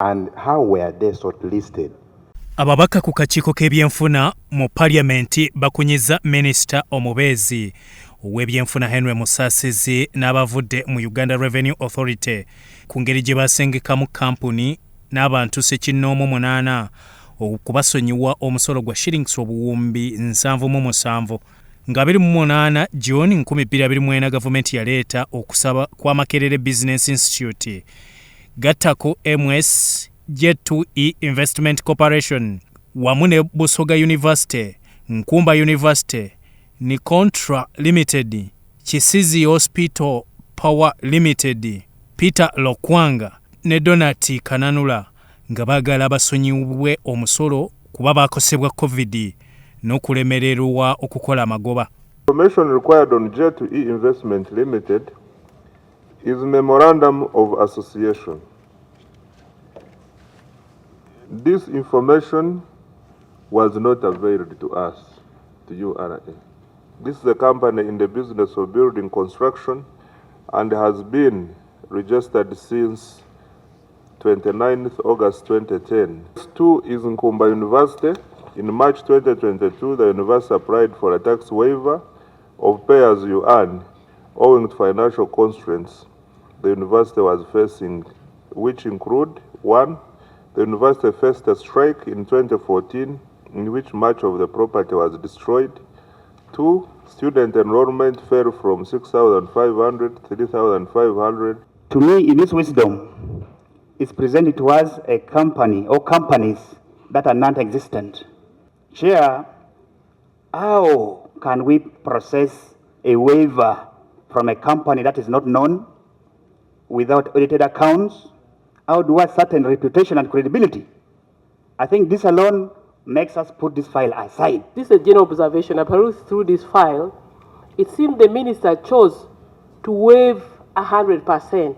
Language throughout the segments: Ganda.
And how were they shortlisted? Ababaka ku kakiiko k'ebyenfuna mu Parliament bakunyiza Minisita omubeezi ow'ebyenfuna Henry Musasizi n'abavudde mu Uganda Revenue Authority ku ngeri gye basengekamu kampuni n'abantu ssekinnoomu 8 okubasonyiwa omusolo gwa shillings obuwumbi 707 nga 28 June 2024 gavumenti yaleeta okusaba kwa Makerere Business Institute gattako MS J2E Investment Corporation wamu ne Busoga University, Nkumba University, ni Contra Limited, Kisizi Hospital Power Limited, Peter Lokwanga ne Donati Kananula nga baagala basonyiwe omusolo kuba bakosebwa COVID n'okulemererwa okukola amagoba. Information required on J2E Investment Limited is Memorandum of Association. This information was not availed to us, to URA. This is a company in the business of building construction and has been registered since 29th August 2010. Two is Nkumba University. In March 2022, the university applied for a tax waiver of pay as you earn, owing to financial constraints the university was facing, which include 1. The university faced a strike in 2014, in which much of the property was destroyed. 2. Student enrollment fell from 6,500 to 3,500. To me, in this wisdom, is presented to us a company or companies that are non-existent. Chair, how can we process a waiver from a company that is not known without audited accounts? How do we certain reputation and credibility? I think this alone makes us put this file aside. This is a general observation. I perused through this file. It seemed the minister chose to waive 100%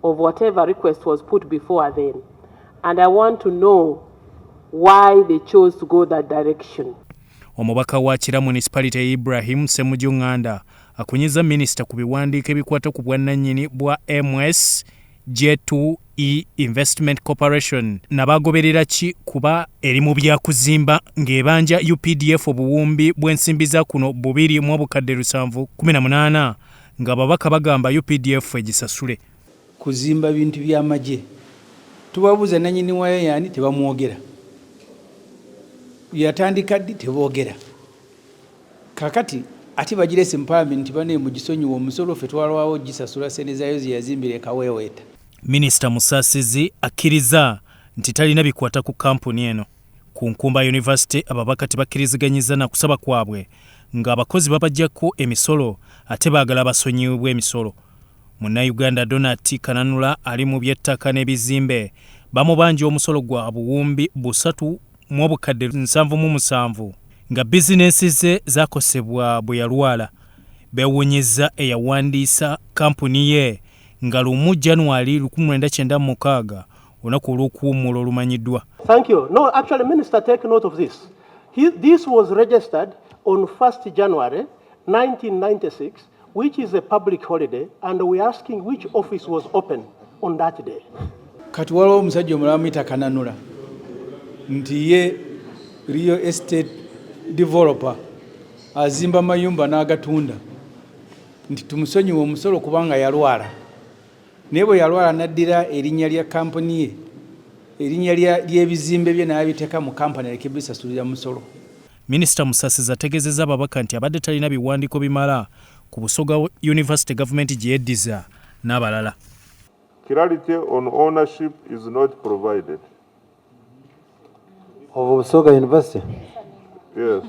of whatever request was put before then. And I want to know why they chose to go that direction. Omubaka wa Kira Municipality Ibrahim Semujunganda akunyiza Minisita ku biwandiiko ebikwata ku bwannannyini bwa MS J2E Investment Corporation nabagoberera ki kuba eri mu byakuzimba ng'ebanja UPDF obuwumbi bw'ensimbi za kuno 2.718 nga babaka bagamba UPDF egisasule kuzimba bintu by'amagye. Tubabuuza nannyini wayo yani tebamwogera, yatandika ddi teboogera. Kakati ati bagirese mu Parliament bane mugisonyiwa omusolo ffe twalwawo gisasula sente zayo ze yazimbire kaweeweeta. Minisita Musasizi akkiriza nti talina bikwata ku kampuni eno. Ku Nkumba University ababaka tebakkiriziganyizza na kusaba kwabwe nga abakozi babajjako emisolo ate baagala basonyiwibwa emisolo. Munnayuganda Donati Kananula ali mu by'ettaka n'ebizimbe bamubanja omusolo gwa buwumbi 3.77 nga bizinesi ze zakosebwa bwe yalwala. Bewunyizza eyawandiisa kampuni ye nga lumu January 1996 olunaku olw'okuwummula olumanyiddwa. Thank you. No, actually, Minister, take note of this. This was registered on 1st January 1996, which is a public holiday, and we're asking which office was open on that day. Kati waliwo omusajja omulala amuyita Kananula nti ye real estate developer azimba mayumba n'agatunda nti tumusonyiwe omusolo kubanga yalwala. Naye bwe yalwala naddira erinnya lya kampuni ye, erinnya ly'ebizimbe bye n'abiteeka mu kampani ereke bisasulira musolo. Minisita Musasizi ategeezezza ababaka nti abadde talina biwandiiko bimala ku Busoga University Government gye yeddiza n'abalala. Clarity on ownership is not provided. Of Busoga University? Yes.